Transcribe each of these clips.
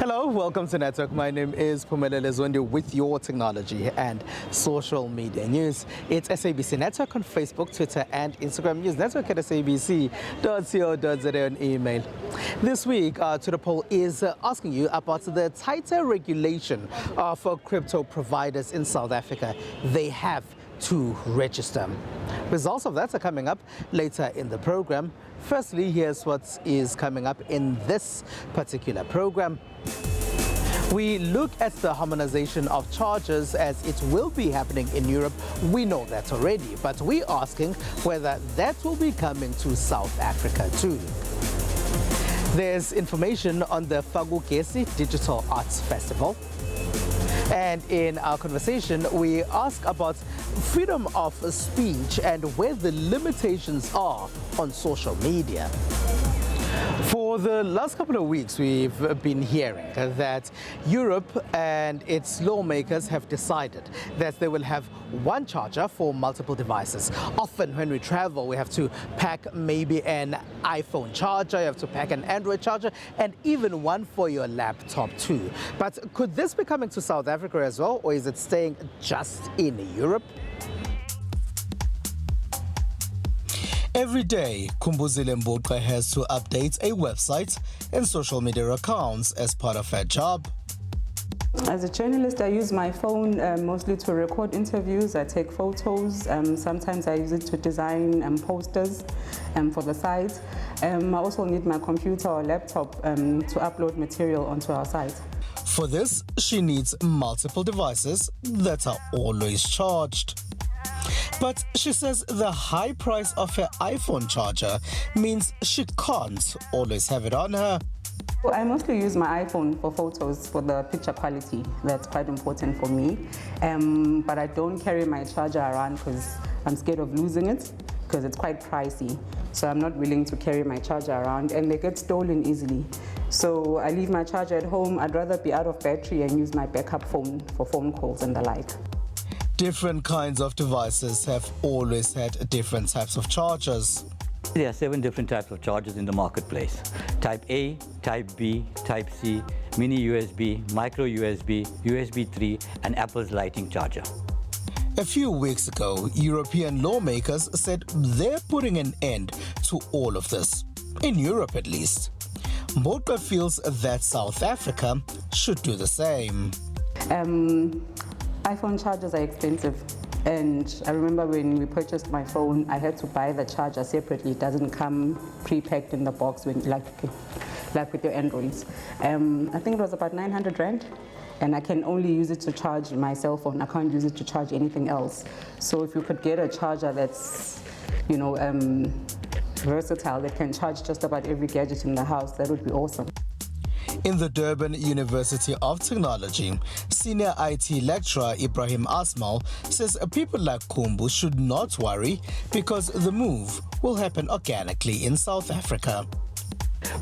Hello, welcome to Network. My name is Phumelele Zondi with your technology and social media news. It's SABC Network on Facebook, Twitter and Instagram. News Network at sabc.co.za on email. This week, To The Poll is asking you about the tighter regulation for crypto providers in South Africa. They have to register. Results of that are coming up later in the program. Firstly, here's what is coming up in this particular program. We look at the harmonization of charges as it will be happening in Europe. We know that already, but we're asking whether that will be coming to South Africa too. There's information on the Fagugesi Digital Arts Festival. And in our conversation, we ask about freedom of speech and where the limitations are on social media. For the last couple of weeks, we've been hearing that Europe and its lawmakers have decided that they will have one charger for multiple devices. Often when we travel, we have to pack maybe an iPhone charger, you have to pack an Android charger, and even one for your laptop too. But could this be coming to South Africa as well, or is it staying just in Europe? Every day, Kumbuzile Mboqa has to update a website and social media accounts as part of her job. As a journalist, I use my phone mostly to record interviews. I take photos. Sometimes I use it to design posters for the site. I also need my computer or laptop to upload material onto our site. For this, she needs multiple devices that are always charged. But she says the high price of her iPhone charger means she can't always have it on her. Well, I mostly use my iPhone for photos, for the picture quality. That's quite important for me. But I don't carry my charger around because I'm scared of losing it, because it's quite pricey. So I'm not willing to carry my charger around, and they get stolen easily. So I leave my charger at home. I'd rather be out of battery and use my backup phone for phone calls and the like. Different kinds of devices have always had different types of chargers. There are 7 different types of chargers in the marketplace. Type A, Type B, Type C, Mini USB, Micro USB, USB 3, and Apple's Lightning charger. A few weeks ago, European lawmakers said they're putting an end to all of this, in Europe at least. Mboqa feels that South Africa should do the same. iPhone chargers are expensive, and I remember when we purchased my phone, I had to buy the charger separately. It doesn't come pre-packed in the box when like with your Androids. I think it was about 900 Rand, and I can only use it to charge my cell phone. I can't use it to charge anything else. So if you could get a charger that's, versatile, that can charge just about every gadget in the house, that would be awesome. In the Durban University of Technology, senior IT lecturer Ibrahim Asmal says people like Kumbu should not worry because the move will happen organically in South Africa.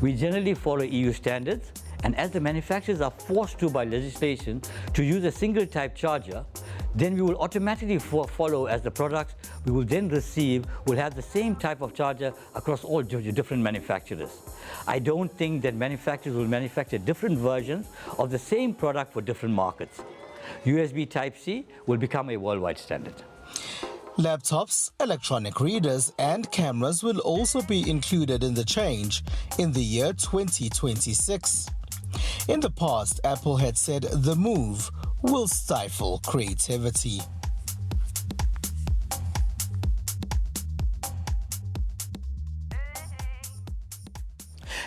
We generally follow EU standards, and as the manufacturers are forced to by legislation to use a single type charger, then we will automatically follow as the products we will then receive will have the same type of charger across all different manufacturers. I don't think that manufacturers will manufacture different versions of the same product for different markets. USB Type-C will become a worldwide standard. Laptops, electronic readers and cameras will also be included in the change in the year 2026. In the past, Apple had said the move will stifle creativity.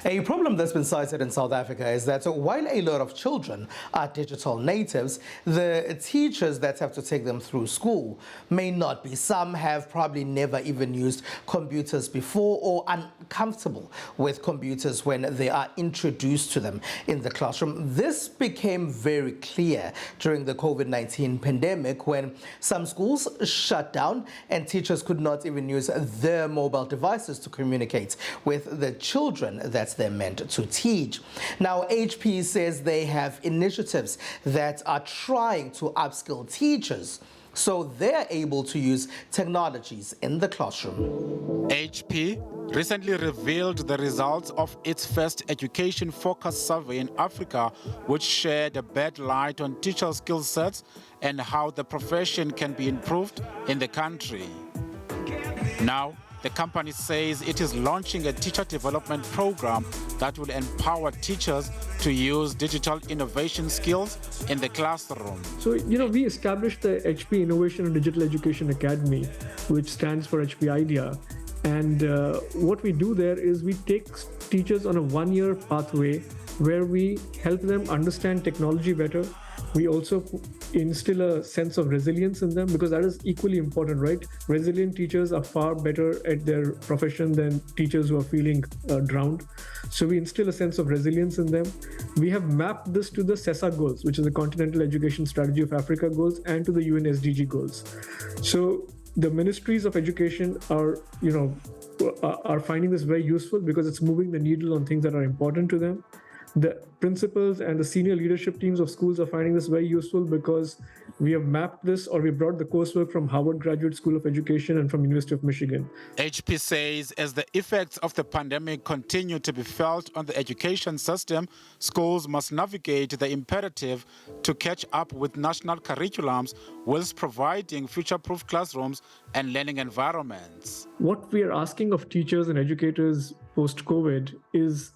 A problem that's been cited in South Africa is that while a lot of children are digital natives, the teachers that have to take them through school may not be. Some have probably never even used computers before or uncomfortable with computers when they are introduced to them in the classroom. This became very clear during the COVID-19 pandemic when some schools shut down and teachers could not even use their mobile devices to communicate with the children that they're meant to teach. Now, HP says they have initiatives that are trying to upskill teachers so they're able to use technologies in the classroom. HP recently revealed the results of its first education-focused survey in Africa, which shed a bad light on teacher skill sets and how the profession can be improved in the country. Now, the company says it is launching a teacher development program that will empower teachers to use digital innovation skills in the classroom. So, we established the HP Innovation and Digital Education Academy, which stands for HP IDEA. And what we do there is we take teachers on a one-year pathway where we help them understand technology better. We also instill a sense of resilience in them, because that is equally important, right? Resilient teachers are far better at their profession than teachers who are feeling drowned. So we instill a sense of resilience in them. We have mapped this to the CESA goals, which is the Continental Education Strategy of Africa goals, and to the UN SDG goals. So the ministries of education are finding this very useful because it's moving the needle on things that are important to them. The principals and the senior leadership teams of schools are finding this very useful because we have mapped this, or we brought the coursework from Harvard Graduate School of Education and from University of Michigan. HP says as the effects of the pandemic continue to be felt on the education system, schools must navigate the imperative to catch up with national curriculums whilst providing future-proof classrooms and learning environments. What we are asking of teachers and educators post-COVID is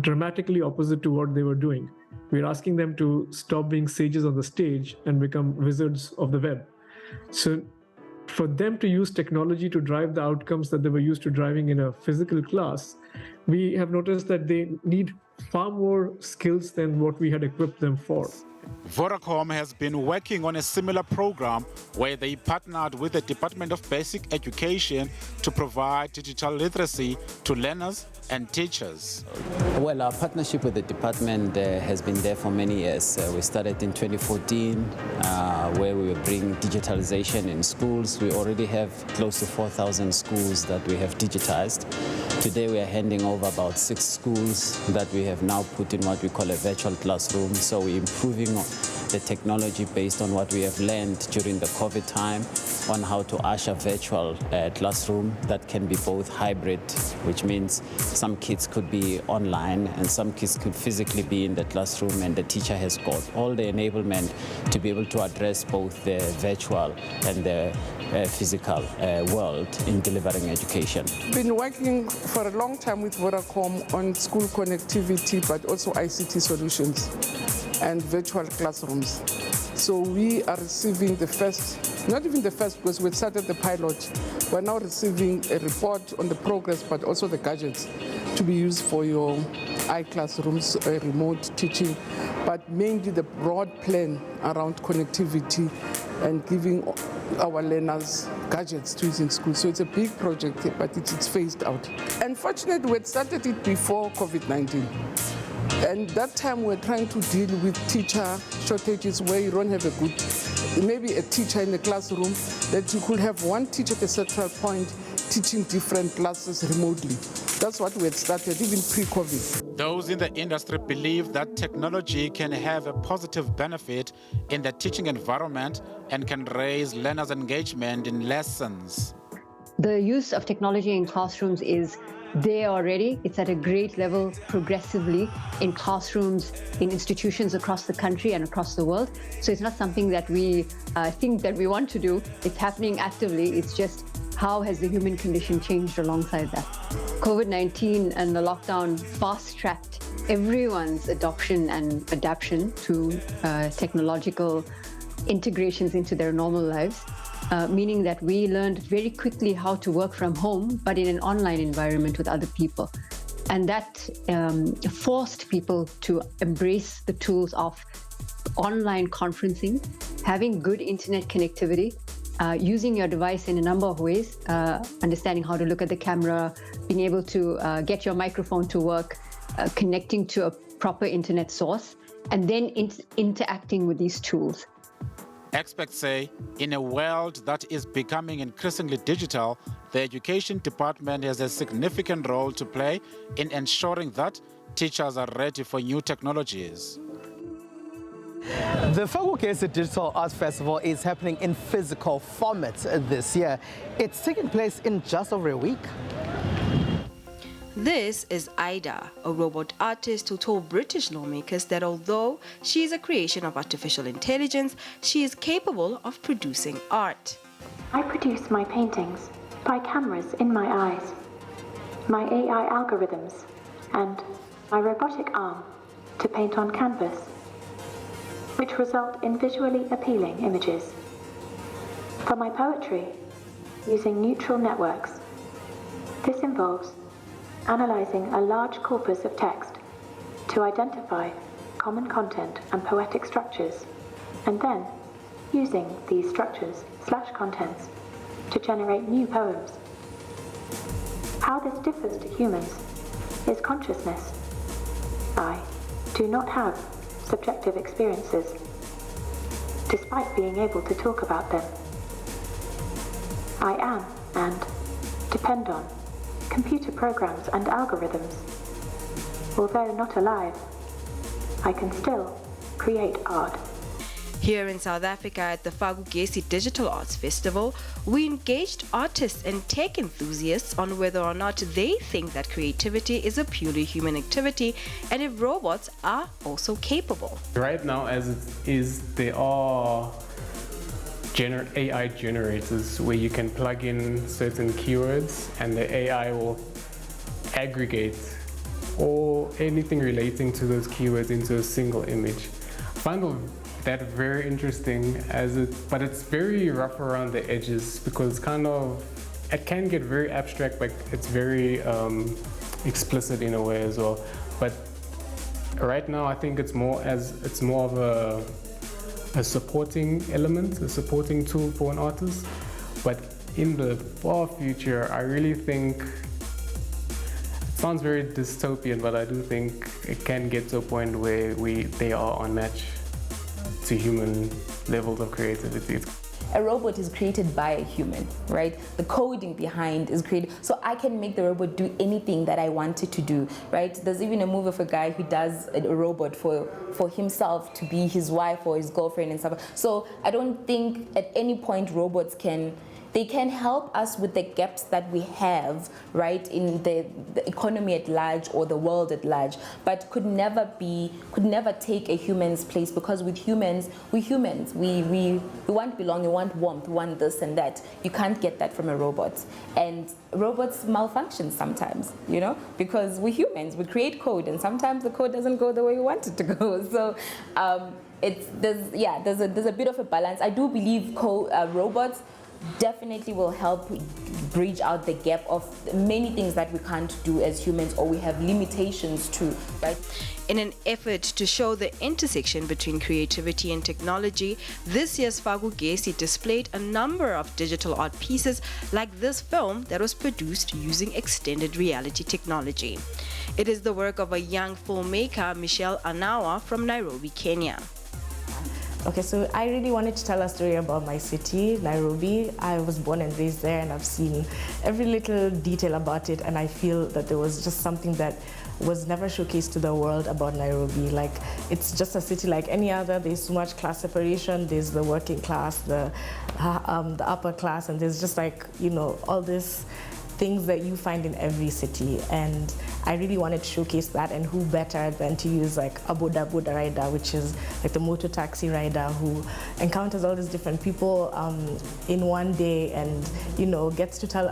dramatically opposite to what they were doing. We're asking them to stop being sages on the stage and become wizards of the web. So for them to use technology to drive the outcomes that they were used to driving in a physical class, we have noticed that they need far more skills than what we had equipped them for. Vodacom has been working on a similar program where they partnered with the Department of Basic Education to provide digital literacy to learners and teachers. Well, our partnership with the department has been there for many years. We started in 2014 where we will bring digitalization in schools. We already have close to 4,000 schools that we have digitized. Today we are handing over about 6 schools that we have now put in what we call a virtual classroom. So we're improving the technology based on what we have learned during the COVID time on how to usher virtual classroom that can be both hybrid, which means some kids could be online and some kids could physically be in the classroom, and the teacher has got all the enablement to be able to address both the virtual and the physical world in delivering education. Been working for a long time with Vodacom on school connectivity, but also ICT solutions and virtual classrooms. So we are receiving the first, not even the first, because we started the pilot. We're now receiving a report on the progress, but also the gadgets to be used for your iClassrooms, remote teaching, but mainly the broad plan around connectivity and giving our learners gadgets to use in school. So it's a big project, but it's phased out. Unfortunately, we had started it before COVID-19. And that time we're trying to deal with teacher shortages where you don't have a good, maybe a teacher in the classroom, that you could have one teacher at a central point teaching different classes remotely. That's what we had started even pre-COVID. Those in the industry believe that technology can have a positive benefit in the teaching environment and can raise learners' engagement in lessons. The use of technology in classrooms is there already. It's at a great level progressively in classrooms, in institutions across the country and across the world. So it's not something that we think that we want to do. It's happening actively. It's just how has the human condition changed alongside that. COVID-19 and the lockdown fast-tracked everyone's adoption and adaptation to technological integrations into their normal lives. Meaning that we learned very quickly how to work from home, but in an online environment with other people. And that forced people to embrace the tools of online conferencing, having good internet connectivity, using your device in a number of ways, understanding how to look at the camera, being able to get your microphone to work, connecting to a proper internet source, and then interacting with these tools. Experts say, in a world that is becoming increasingly digital, the education department has a significant role to play in ensuring that teachers are ready for new technologies. The Fagugesi Digital Arts Festival is happening in physical formats this year. It's taking place in just over a week. This is Ida, a robot artist who told British lawmakers that although she is a creation of artificial intelligence, she is capable of producing art. I produce my paintings by cameras in my eyes, my AI algorithms, and my robotic arm to paint on canvas, which result in visually appealing images. For my poetry, using neural networks. This involves analyzing a large corpus of text to identify common content and poetic structures, and then using these structures/contents to generate new poems. How this differs to humans is consciousness. I do not have subjective experiences, despite being able to talk about them. I am and depend on computer programs and algorithms. Although not alive, I can still create art. Here in South Africa at the Fagugesi Digital Arts Festival, we engaged artists and tech enthusiasts on whether or not they think that creativity is a purely human activity and if robots are also capable. Right now, as it is, there are AI generators where you can plug in certain keywords and the AI will aggregate or anything relating to those keywords into a single image. I find that very interesting but it's very rough around the edges because it can get very abstract, but it's very explicit in a way as well. But right now I think it's more of a supporting element, a supporting tool for an artist. But in the far future, I really think, it sounds very dystopian, but I do think it can get to a point where they are unmatched to human levels of creativity. A robot is created by a human, right? The coding behind is created, so I can make the robot do anything that I want it to do, right? There's even a movie of a guy who does a robot for himself to be his wife or his girlfriend and stuff. So I don't think at any point robots can help us with the gaps that we have, right, in the economy at large or the world at large, but could never take a human's place, because with humans, we want belonging, we want warmth, we want this and that. You can't get that from a robot. And robots malfunction sometimes, because we're humans, we create code, and sometimes the code doesn't go the way we want it to go. So there's a bit of a balance. I do believe robots definitely will help bridge out the gap of many things that we can't do as humans or we have limitations to, right? In an effort to show the intersection between creativity and technology, this year's Fagugesi displayed a number of digital art pieces like this film that was produced using extended reality technology. It is the work of a young filmmaker, Michelle Anawa, from Nairobi, Kenya. Okay, so I really wanted to tell a story about my city, Nairobi. I was born and raised there, and I've seen every little detail about it, and I feel that there was just something that was never showcased to the world about Nairobi. Like, it's just a city like any other. There's so much class separation. There's the working class, the upper class, and there's just all these things that you find in every city. And I really wanted to showcase that, and who better than to use like a Boda rider, which is like the motor taxi rider who encounters all these different people in one day, and gets to tell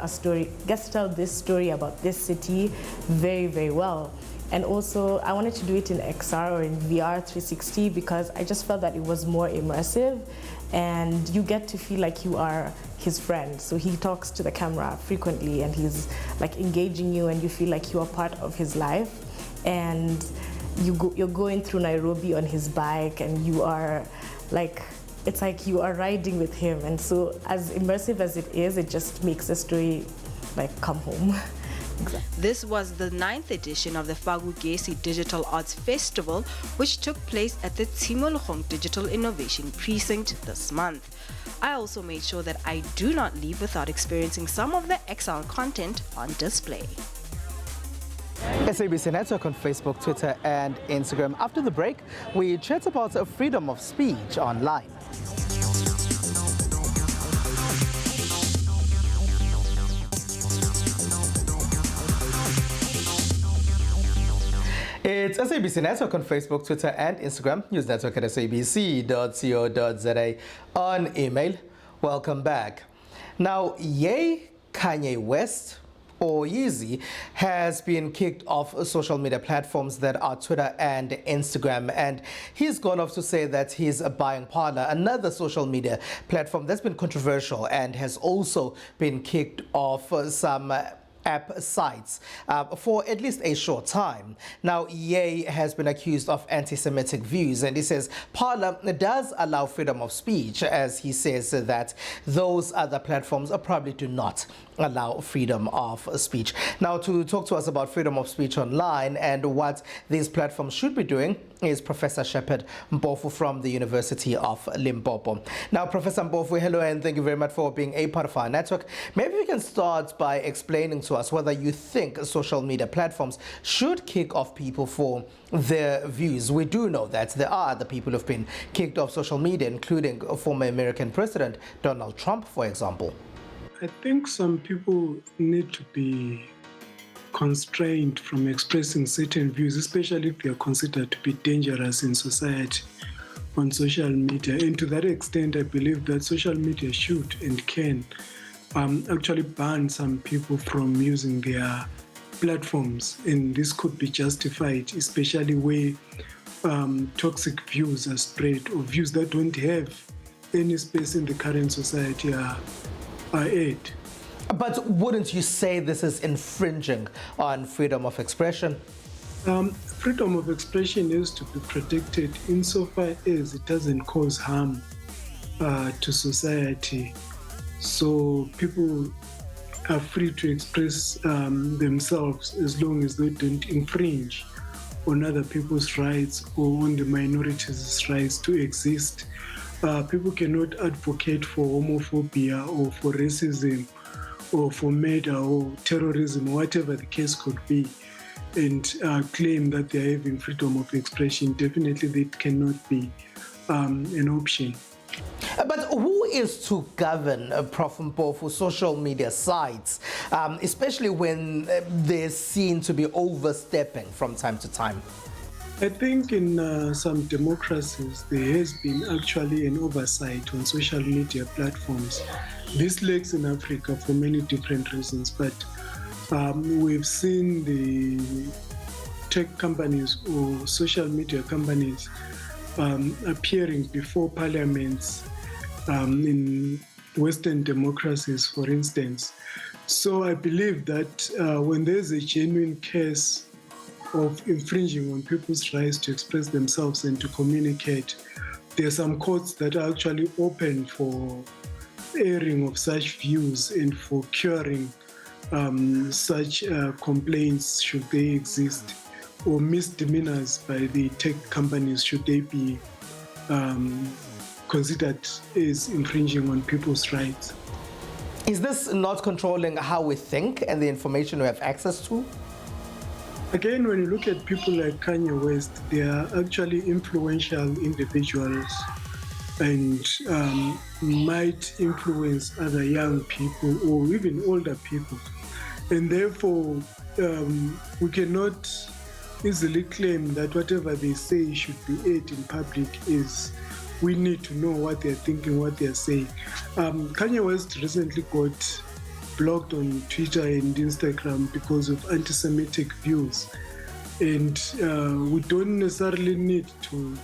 this story about this city very, very well. And also I wanted to do it in XR or in VR 360 because I just felt that it was more immersive and you get to feel like you are his friend. So he talks to the camera frequently and he's like engaging you, and you feel like you are part of his life. And you're going through Nairobi on his bike, and you are like, it's like you are riding with him. And so as immersive as it is, it just makes the story like come home. Exactly. This was the 9th edition of the Fagugesi Digital Arts Festival, which took place at the Tshimologong Digital Innovation Precinct this month. I also made sure that I do not leave without experiencing some of the XR content on display. SABC Network on Facebook, Twitter and Instagram. After the break, we chat about freedom of speech online. It's SABC Network on Facebook, Twitter and Instagram. News network at sabc.co.za on email. Welcome back. Now, Ye Kanye West, or Yeezy, has been kicked off social media platforms that are Twitter and Instagram, and he's gone off to say that he's buying Parler, another social media platform that's been controversial and has also been kicked off some app sites for at least a short time. Now, Ye has been accused of anti-Semitic views, and he says Parler does allow freedom of speech, as he says that those other platforms probably do not allow freedom of speech. Now, to talk to us about freedom of speech online and what these platforms should be doing is Professor Shepherd Mpofu from the University of Limpopo. Now, Professor Mpofu, hello and thank you very much for being a part of our network. Maybe we can start by explaining to us whether you think social media platforms should kick off people for their views. We do know that there are other people who've been kicked off social media, including former American President Donald Trump, for example. I think some people need to be constrained from expressing certain views, especially if they are considered to be dangerous in society on social media. And to that extent, I believe that social media should and can actually ban some people from using their platforms. And this could be justified, especially where toxic views are spread or views that don't have any space in the current society are aired. But wouldn't you say this is infringing on freedom of expression? Freedom of expression is to be protected insofar as it doesn't cause harm to society. So people are free to express themselves as long as they don't infringe on other people's rights or on the minorities' rights to exist. People cannot advocate for homophobia or for racism or for murder or terrorism or whatever the case could be and claim that they are having freedom of expression. Definitely that cannot be an option. But who is to govern, Prof. Mpofu, social media sites, especially when they're seen to be overstepping from time to time? I think in some democracies, there has been actually an oversight on social media platforms. This lacks in Africa for many different reasons, but we've seen the tech companies or social media companies appearing before parliaments in Western democracies, for instance. So I believe that when there's a genuine case of infringing on people's rights to express themselves and to communicate, there are some courts that are actually open for airing of such views and for curing such complaints should they exist, or misdemeanors by the tech companies should they be considered as infringing on people's rights. Is this not controlling how we think and the information we have access to? Again, when you look at people like Kanye West, they are actually influential individuals and might influence other young people or even older people. And therefore, we cannot easily claim that whatever they say should be aired in public. We need to know what they're thinking, what they're saying. Kanye West recently got blocked on Twitter and Instagram because of anti-Semitic views. And we don't necessarily need to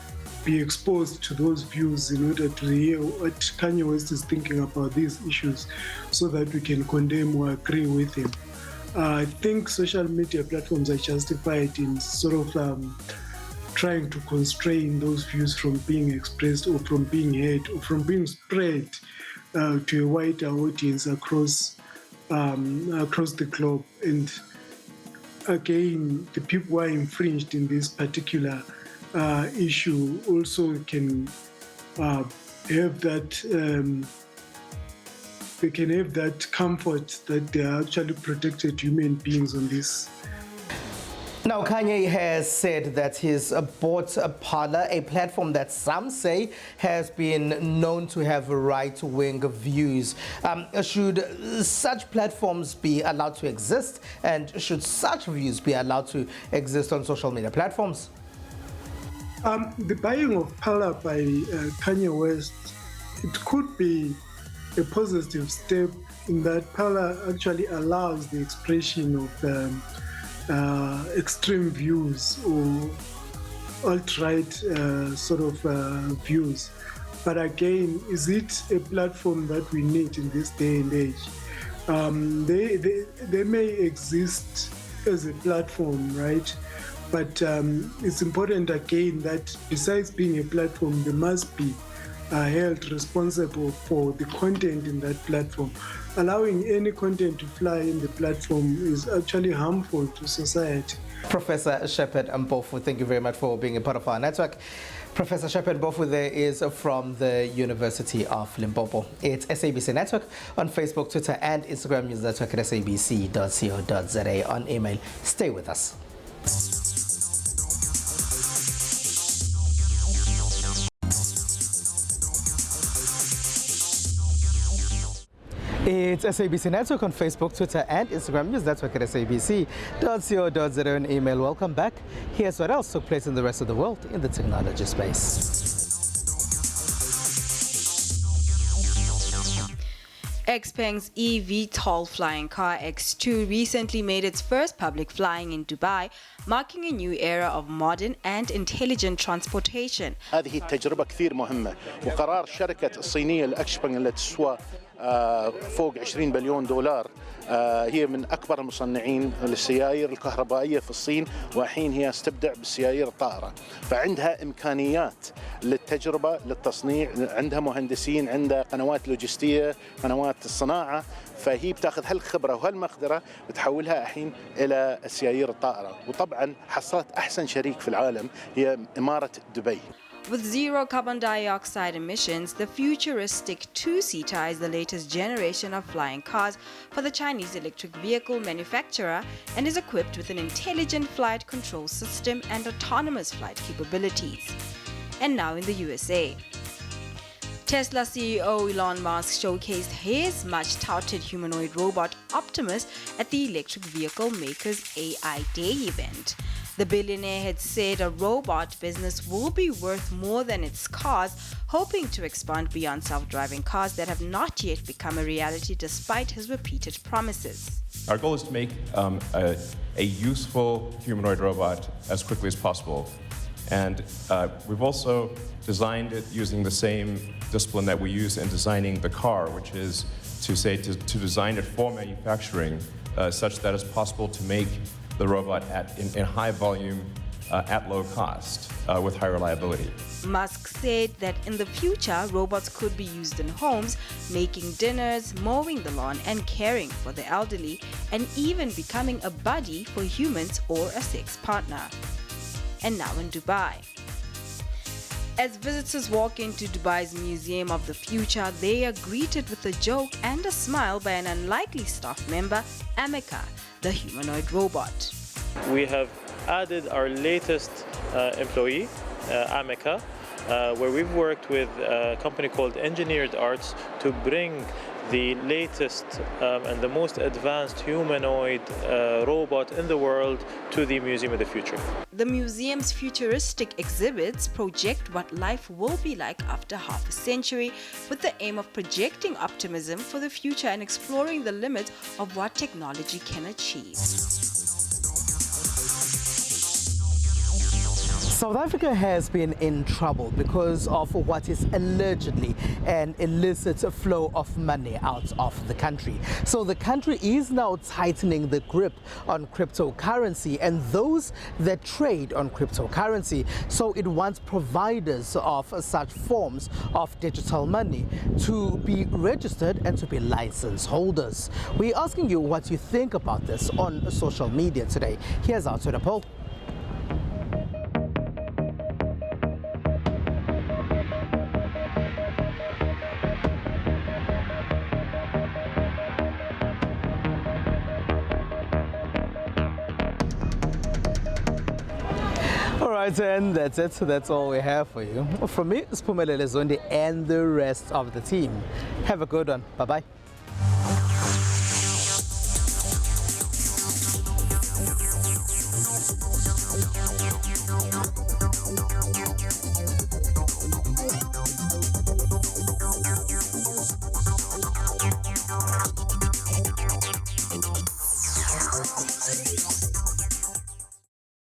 be exposed to those views in order to hear what Kanye West is thinking about these issues so that we can condemn or agree with him. I think social media platforms are justified in sort of trying to constrain those views from being expressed or from being heard or from being spread to a wider audience across the globe. And again, the people who are infringed in this particular issue also can have that they can have that comfort that they are actually protected human beings on this. Now, Kanye has said that he's bought Parler, a platform that some say has been known to have right-wing views. Should such platforms be allowed to exist, and should such views be allowed to exist on social media platforms? The buying of Parler by Kanye West, it could be a positive step in that Parler actually allows the expression of extreme views or alt-right sort of views. But again, is it a platform that we need in this day and age? They may exist as a platform, right? But it's important again that besides being a platform, they must be held responsible for the content in that platform. Allowing any content to fly in the platform is actually harmful to society. Professor Shepherd Mpofu, thank you very much for being a part of our network. Professor Shepherd Mpofu there is from the University of Limpopo. It's SABC Network on Facebook, Twitter and Instagram. News network at sabc.co.za on email. Stay with us. It's SABC Network on Facebook, Twitter and Instagram. News network at sabc.co.za on email. Welcome back. Here's what else took place in the rest of the world in the technology space. Xpeng's eVTOL flying car X2 recently made its first public flying in Dubai, marking a new era of modern and intelligent transportation. هذه التجربة كثير مهمة وقرار الشركة الصينية الأكسبنج التي تسوى فوق 20 بليون دولار هي من أكبر المصنعين للسيائر الكهربائية في الصين وحين هي تبدع بالسيائر الطائرة فعندها إمكانيات للتجربة للتصنيع عندها مهندسين عندها قنوات لوجستية قنوات الصناعة فهي بتاخذ هالخبرة وهالمقدرة بتحولها الحين إلى السيائر الطائرة وطبعا حصلت أحسن شريك في العالم هي إمارة دبي. With zero carbon dioxide emissions, the futuristic two-seater is the latest generation of flying cars for the Chinese electric vehicle manufacturer and is equipped with an intelligent flight control system and autonomous flight capabilities. And now in the USA. Tesla CEO Elon Musk showcased his much-touted humanoid robot Optimus at the electric vehicle maker's AI Day event. The billionaire had said a robot business will be worth more than its cars, hoping to expand beyond self-driving cars that have not yet become a reality despite his repeated promises. Our goal is to make a useful humanoid robot as quickly as possible. And we've also designed it using the same discipline that we use in designing the car, which is to design it for manufacturing such that it's possible to make the robot in high volume at low cost with high reliability. Musk said that in the future, robots could be used in homes, making dinners, mowing the lawn and caring for the elderly, and even becoming a buddy for humans or a sex partner. And now in Dubai. As visitors walk into Dubai's Museum of the Future, they are greeted with a joke and a smile by an unlikely staff member, Amika, the humanoid robot. We have added our latest employee, Amika, where we've worked with a company called Engineered Arts to bring the latest and the most advanced humanoid robot in the world to the Museum of the Future. The museum's futuristic exhibits project what life will be like after half a century, with the aim of projecting optimism for the future and exploring the limits of what technology can achieve. South Africa has been in trouble because of what is allegedly an illicit flow of money out of the country. So the country is now tightening the grip on cryptocurrency and those that trade on cryptocurrency. So it wants providers of such forms of digital money to be registered and to be license holders. We're asking you what you think about this on social media today. Here's our Twitter poll. All right, and that's it. That's all we have for you. From me, Harmonisation and the rest of the team. Have a good one. Bye-bye.